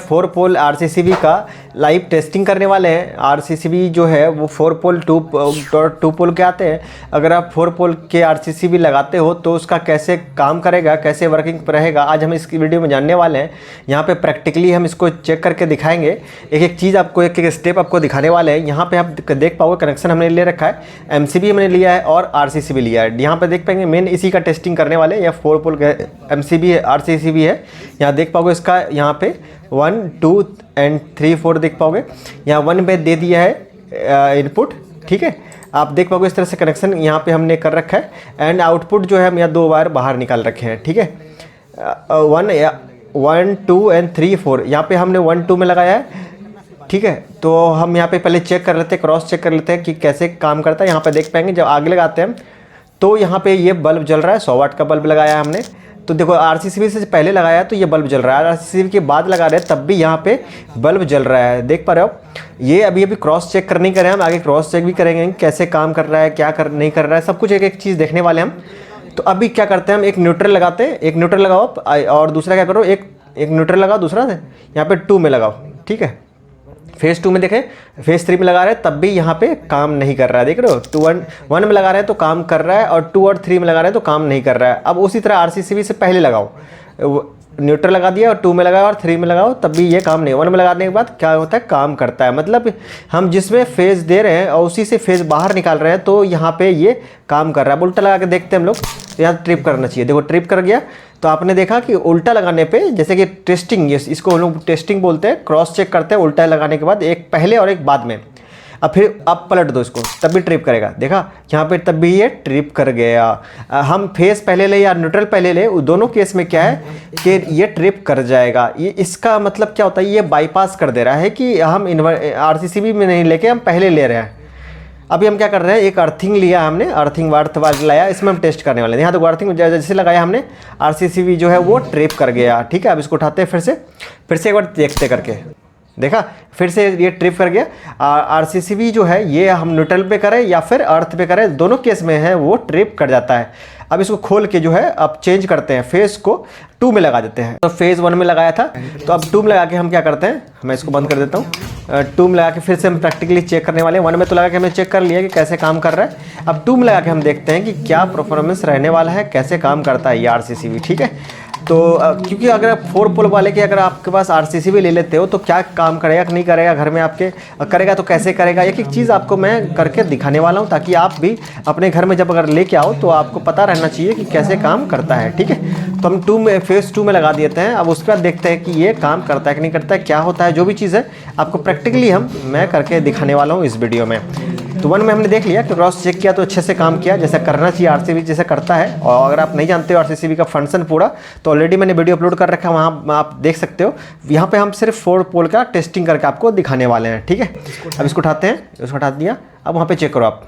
4 पोल RCCB का live testing करने वाले हैं। आरसीसीबी जो है वो 4 पोल 2 पोल के आते हैं। अगर आप 4 पोल के आरसीसीबी लगाते हो तो उसका कैसे काम करेगा, कैसे वर्किंग रहेगा, आज हम इस वीडियो में जानने वाले हैं। यहाँ पे प्रैक्टिकली हम इसको चेक करके दिखाएंगे, एक एक चीज़ आपको, एक एक स्टेप आपको दिखाने वाले हैं। यहाँ पे आप देख पाओगे कनेक्शन हमने ले रखा है, एमसीबी हमने लिया है और आरसीसीबी लिया है। यहाँ पे देख पाएंगे मेन इसी का टेस्टिंग करने वाले। यह 4 पोल का एमसीबी है, आरसीसीबी है। यहाँ देख पाओगे इसका यहाँ पे 1 2 एंड 3 4 देख पाओगे। यहाँ 1 पे दे दिया है इनपुट, ठीक है। आप देख पाओगे इस तरह से कनेक्शन यहाँ पे हमने कर रखा है। एंड आउटपुट जो है हम यहाँ 2 वायर बाहर निकाल रखे हैं, ठीक है। 1 2 एंड 3 4 यहाँ पे हमने 1 2 में लगाया है, ठीक है। तो हम यहाँ पे पहले चेक कर लेते हैं, क्रॉस चेक कर लेते हैं कि कैसे काम करता है। यहाँ पे देख पाएंगे जब आगे लगाते हैं तो यहाँ पे ये बल्ब जल रहा है, 100 वाट का बल्ब लगाया है हमने। तो देखो आरसीसीबी से पहले लगाया तो ये बल्ब जल रहा है, आरसीसीबी के बाद लगा रहे हैं तब भी यहाँ पे बल्ब जल रहा है, देख पा रहे हो। ये अभी क्रॉस चेक करने करें हम, आगे क्रॉस चेक भी करेंगे कैसे काम कर रहा है, क्या नहीं कर रहा है, सब कुछ एक एक चीज़ देखने वाले हम। तो अभी क्या करते हैं हम, एक न्यूट्रल लगाते हैं, एक न्यूट्रल लगाओ और दूसरा क्या करो, एक न्यूट्रल लगाओ, दूसरा यहाँ पे 2 में लगाओ, ठीक है। फेज़ 2 में देखें, फेज़ 3 में लगा रहे हैं तब भी यहाँ पे काम नहीं कर रहा है, देख रहे हो। 1 में लगा रहे हैं तो काम कर रहा है और 2 और 3 में लगा रहे हैं तो काम नहीं कर रहा है। अब उसी तरह आरसीसीबी से पहले लगाओ, न्यूट्रल लगा दिया और 2 में लगाओ और 3 में लगाओ तब भी ये काम नहीं। 1 में लगाने के बाद क्या होता है, काम करता है। मतलब हम जिसमें फेज़ दे रहे हैं और उसी से फेज़ बाहर निकाल रहे हैं तो यहाँ पे ये काम कर रहा है। अब उल्टा लगा के देखते हैं हम लोग, तो यहाँ ट्रिप करना चाहिए, देखो ट्रिप कर गया। तो आपने देखा कि उल्टा लगाने पे, जैसे कि टेस्टिंग, इसको हम लोग टेस्टिंग बोलते हैं, क्रॉस चेक करते हैं उल्टा लगाने के बाद, एक पहले और एक बाद में। अब फिर आप पलट दो इसको तब भी ट्रिप करेगा, देखा यहाँ पे तब भी ये ट्रिप कर गया। हम फेस पहले ले या न्यूट्रल पहले ले, दोनों केस में क्या है कि ये ट्रिप कर जाएगा। ये इसका मतलब क्या होता है, ये बाईपास कर दे रहा है कि हम आरसीसीबी में नहीं लेके हम पहले ले रहे हैं। अभी हम क्या कर रहे हैं, एक अर्थिंग लिया हमने, अर्थिंग वार्थ लाया, इसमें हम टेस्ट करने वाले हैं। यहाँ देखो अर्थिंग जैसे लगाया हमने, आरसीसीबी जो है वो ट्रिप कर गया, ठीक है। अब इसको उठाते हैं फिर से एक बार देखते करके, देखा फिर से ये ट्रिप कर गया। आरसीसीबी जो है ये हम न्यूट्रल पे करें या फिर अर्थ पे करें, दोनों केस में है वो ट्रिप कर जाता है। अब इसको खोल के जो है अब चेंज करते हैं, फेज़ को 2 में लगा देते हैं। तो फेज़ 1 में लगाया था तो अब 2 में लगा के हम क्या करते हैं, मैं इसको बंद कर देता हूँ। 2 में लगा के फिर से हम प्रैक्टिकली चेक करने वाले हैं। 1 में तो लगा के हमने चेक कर लिया कि कैसे काम कर रहा है। अब 2 में लगा के हम देखते हैं कि क्या परफॉर्मेंस रहने वाला है, कैसे काम करता है ये आरसीसीबी, ठीक है। तो क्योंकि अगर आप 4 पोल वाले के अगर आपके पास आरसीसीबी ले लेते हो तो क्या काम करेगा कि नहीं करेगा, घर में आपके करेगा तो कैसे करेगा, एक एक चीज़ आपको मैं करके दिखाने वाला हूँ, ताकि आप भी अपने घर में जब अगर लेके आओ तो आपको पता रहना चाहिए कि कैसे काम करता है, ठीक है। तो हम फेज़ 2 में लगा देते हैं। अब उसके बाद देखते हैं कि ये काम करता है कि नहीं करता है, क्या होता है, जो भी चीज़ है आपको प्रैक्टिकली मैं करके दिखाने वाला हूँ इस वीडियो में। तो 1 में हमने देख लिया कि क्रॉस चेक किया तो अच्छे से काम किया, जैसा करना चाहिए आरसीसीबी जैसे करता है। और अगर आप नहीं जानते हो आरसीसीबी का फंक्शन पूरा, तो ऑलरेडी मैंने वीडियो अपलोड कर रखा है, वहाँ आप देख सकते हो। यहाँ पे हम सिर्फ 4 पोल का टेस्टिंग करके आपको दिखाने वाले हैं, ठीक है। अब इसको उठाते हैं, इसको उठा दिया। अब वहाँ पे चेक करो, आप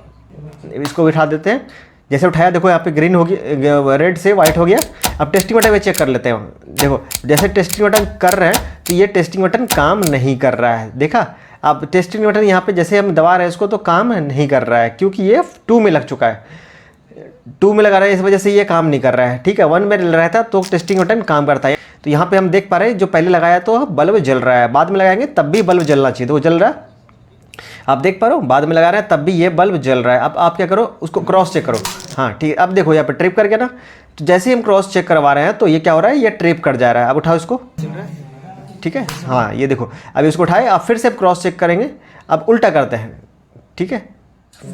इसको उठा देते हैं, जैसे उठाया देखो यहाँ पे ग्रीन हो गया, रेड से वाइट हो गया। अब टेस्टिंग बटन में चेक कर लेते हैं, देखो जैसे टेस्टिंग बटन कर रहे हैं तो ये टेस्टिंग बटन काम नहीं कर रहा है, देखा। अब टेस्टिंग बटन यहाँ पे जैसे हम दबा रहे हैं इसको तो काम नहीं कर रहा है, क्योंकि ये 2 में लग चुका है, 2 में लगा रहा है, इस वजह से ये काम नहीं कर रहा है, ठीक है। 1 में रहता तो टेस्टिंग बटन काम करता है। तो यहाँ पे हम देख पा रहे हैं जो पहले लगाया तो बल्ब जल रहा है, बाद में लगाएंगे तब भी बल्ब जलना चाहिए, तो वो जल रहा है, आप देख पा रहे हो। बाद में लगा रहे हैं तब भी ये बल्ब जल रहा है। अब आप क्या करो, उसको क्रॉस चेक करो, हाँ ठीक है। अब देखो यहाँ पे ट्रिप कर गया ना, तो जैसे ही हम क्रॉस चेक करवा रहे हैं तो ये क्या हो रहा है, ये ट्रिप कर जा रहा है। अब उठाओ इसको, ठीक है, हाँ ये देखो। अब इसको उठाए, अब फिर से क्रॉस चेक करेंगे। अब उल्टा करते हैं, ठीक है।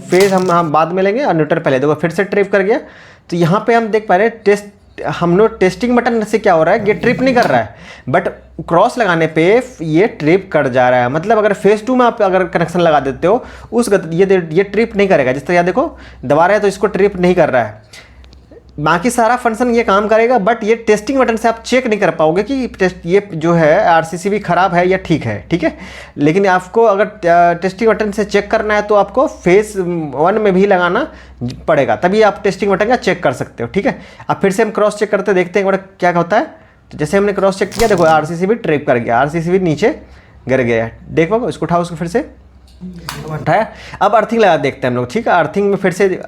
फेज़ हम बाद में लेंगे और न्यूट्रल पहले, देखो फिर से ट्रिप कर गया। तो यहाँ पे हम देख पा रहे हैं हमने टेस्टिंग बटन से क्या हो रहा है, ये ट्रिप नहीं कर रहा है, बट क्रॉस लगाने पे ये ट्रिप कर जा रहा है। मतलब अगर फेज़ 2 में आप अगर कनेक्शन लगा देते हो ये ट्रिप नहीं करेगा। जिस तरह यहाँ देखो दबा रहे हैं तो इसको ट्रिप नहीं कर रहा है, बाकी सारा फंक्शन ये काम करेगा, बट ये टेस्टिंग बटन से आप चेक नहीं कर पाओगे कि ये जो है आरसीसीबी ख़राब है या ठीक है, ठीक है। लेकिन आपको अगर टेस्टिंग बटन से चेक करना है तो आपको फेज़ 1 में भी लगाना पड़ेगा, तभी आप टेस्टिंग बटन का चेक कर सकते हो, ठीक है। अब फिर से हम क्रॉस चेक करते देखते हैं क्या होता है। तो जैसे हमने क्रॉस चेक किया, देखो आरसीसीबी ट्रिप कर गया, आरसीसीबी नीचे गिर गया, देखो इसको उठाओ, उसको फिर से उठाया। अब अर्थिंग लगा देखते हैं हम लोग, ठीक है। अर्थिंग में फिर से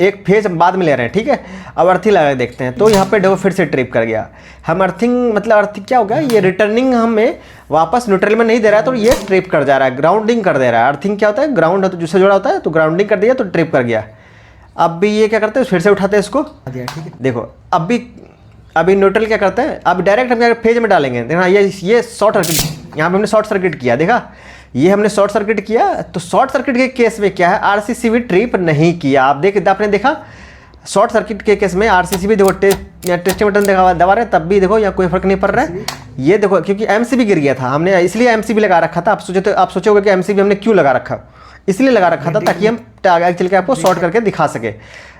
एक फेज बाद में ले रहे हैं, ठीक है। अब अर्थिंग लगा के देखते हैं, तो यहाँ पे देखो फिर से ट्रिप कर गया। हम अर्थिंग मतलब अर्थिंग क्या हो गया, ये रिटर्निंग हमें वापस न्यूट्रल में नहीं दे रहा है, तो ये ट्रिप कर जा रहा है, ग्राउंडिंग कर दे रहा है। अर्थिंग क्या होता है, ग्राउंड तो जिससे जुड़ा होता है, तो ग्राउंडिंग कर दिया तो ट्रिप कर गया। अब भी ये क्या करते हैं, फिर से उठाते हैं इसको, ठीक है। देखो अभी न्यूट्रल क्या करते हैं, अब डायरेक्ट हम फेज में डालेंगे। देखना ये शॉर्ट सर्किट, यहाँ पे हमने शॉर्ट सर्किट किया, देखा ये हमने शॉर्ट सर्किट किया। तो शॉर्ट सर्किट के केस में क्या है, आरसीसीबी ट्रिप नहीं किया। आप आपने देखा शॉर्ट सर्किट के केस में आरसीसीबी देखो टेस्टिंग बटन दबा रहे तब भी देखो यहाँ कोई फर्क नहीं पड़ रहा है। ये देखो क्योंकि एमसीबी गिर गया था, हमने इसलिए एमसीबी लगा रखा था। आप सोचोगे कि एमसीबी हमने क्यों लगा रखा, इसलिए लगा रखा था ताकि हम आगे चल के आपको शॉर्ट करके दिखा सके।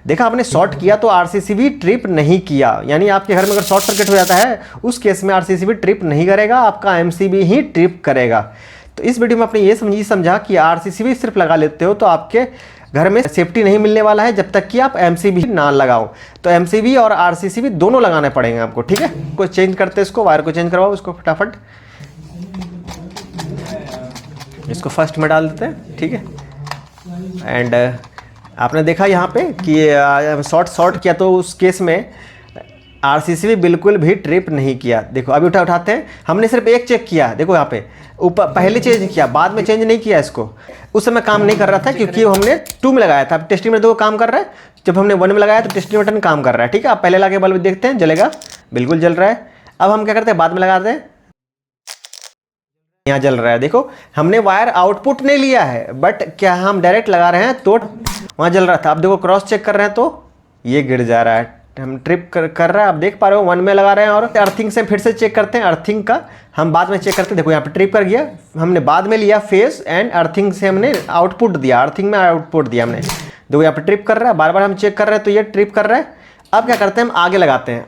देखा आपने शॉर्ट किया तो आरसीसीबी ट्रिप नहीं किया, यानी आपके घर में अगर शॉर्ट सर्किट हो जाता है उस केस में आरसीसीबी ट्रिप नहीं करेगा, आपका एमसीबी ही ट्रिप करेगा। तो इस वीडियो में आपने ये समझा कि आरसीसीबी सिर्फ लगा लेते हो तो आपके घर में सेफ्टी नहीं मिलने वाला है जब तक कि आप एमसीबी ना लगाओ। तो एमसीबी और आरसीसीबी दोनों लगाने पड़ेंगे आपको, ठीक है। कोई चेंज करते हैं इसको, वायर को चेंज करवाओ इसको फटाफट, इसको फर्स्ट में डाल देते हैं, ठीक है। एंड आपने देखा यहाँ पे कि शॉर्ट किया तो उस केस में आरसीसीबी बिल्कुल भी ट्रिप नहीं किया। देखो अभी उठाते हैं, हमने सिर्फ एक चेक किया, देखो यहाँ पे ऊपर पहले चेंज किया, बाद में चेंज नहीं किया इसको। उस समय काम नहीं कर रहा था क्योंकि हमने 2 में लगाया था। अब टेस्टिंग में देखो काम कर रहा है, जब हमने 1 में लगाया तो टेस्टिंग बटन काम कर रहा है, ठीक है। अब पहले लगा के बल्ब देखते हैं, जलेगा, बिल्कुल जल रहा है। अब हम क्या करते हैं, बाद में लगाते हैं, यहाँ जल रहा है। देखो हमने वायर आउटपुट नहीं लिया है, बट क्या हम डायरेक्ट लगा रहे हैं तो वहाँ जल रहा था। अब देखो क्रॉस चेक कर रहे हैं तो ये गिर जा रहा है, हम ट्रिप कर रहा है। आप देख पा रहे हो 1 में लगा रहे हैं। और अर्थिंग से फिर से चेक करते हैं, अर्थिंग का हम बाद में चेक करते हैं। देखो यहाँ पे ट्रिप कर गया, हमने बाद में लिया फेस एंड अर्थिंग से हमने आउटपुट दिया, अर्थिंग में आउटपुट दिया हमने। देखो यहाँ पे ट्रिप कर रहा है, बार बार हम चेक कर रहे हैं तो ये ट्रिप कर रहा है। अब क्या करते हैं, हम आगे लगाते हैं।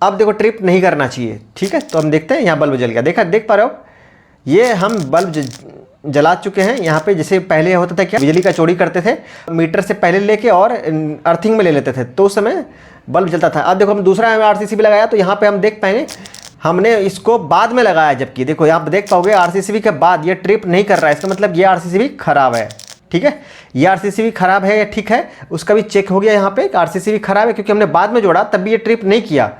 अब देखो ट्रिप नहीं करना चाहिए, ठीक है। तो हम देखते हैं, यहाँ बल्ब जल गया, देखा देख पा रहे हो, ये हम बल्ब जला चुके हैं। यहाँ पे जैसे पहले होता था क्या, बिजली का चोरी करते थे, मीटर से पहले लेके और अर्थिंग में ले लेते थे, तो उस समय बल्ब जलता था। अब देखो हम दूसरा आरसीसीबी लगाया तो यहाँ पे हम देख पाएंगे हमने इसको बाद में लगाया, जबकि देखो यहाँ पे देख पाओगे आरसीसीबी के बाद ये ट्रिप नहीं कर रहा है। इसका मतलब ये आरसीसीबी खराब है, ठीक है। ये आरसीसीबी खराब है या ठीक है, उसका भी चेक हो गया यहाँ पे आरसीसीबी खराब है, क्योंकि हमने बाद में जोड़ा तब भी ये ट्रिप नहीं किया।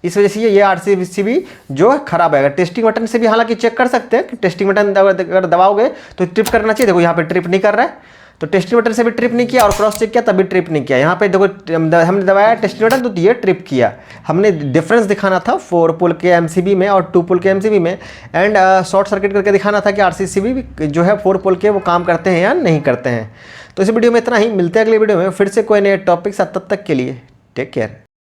इस वजह से ये आरसीसीबी जो है खराब है। अगर टेस्टिंग बटन से भी हालांकि चेक कर सकते हैं कि टेस्टिंग बटन अगर दबाओगे तो ट्रिप करना चाहिए। देखो यहाँ पे ट्रिप नहीं कर रहा है, तो टेस्टिंग बटन से भी ट्रिप नहीं किया और क्रॉस चेक किया तब भी ट्रिप नहीं किया। यहाँ पे देखो हमने दबाया टेस्टिंग बटन तो ये ट्रिप किया। हमने डिफरेंस दिखाना था 4 पोल के एमसीबी में और 2 पोल के एमसीबी में, एंड शॉर्ट सर्किट करके दिखाना था कि आरसीसीबी जो है 4 पोल के वो काम करते हैं या नहीं करते हैं। तो इस वीडियो में इतना ही, मिलते हैं अगले वीडियो में फिर से कोई नए टॉपिक साथ, तब तक के लिए टेक केयर।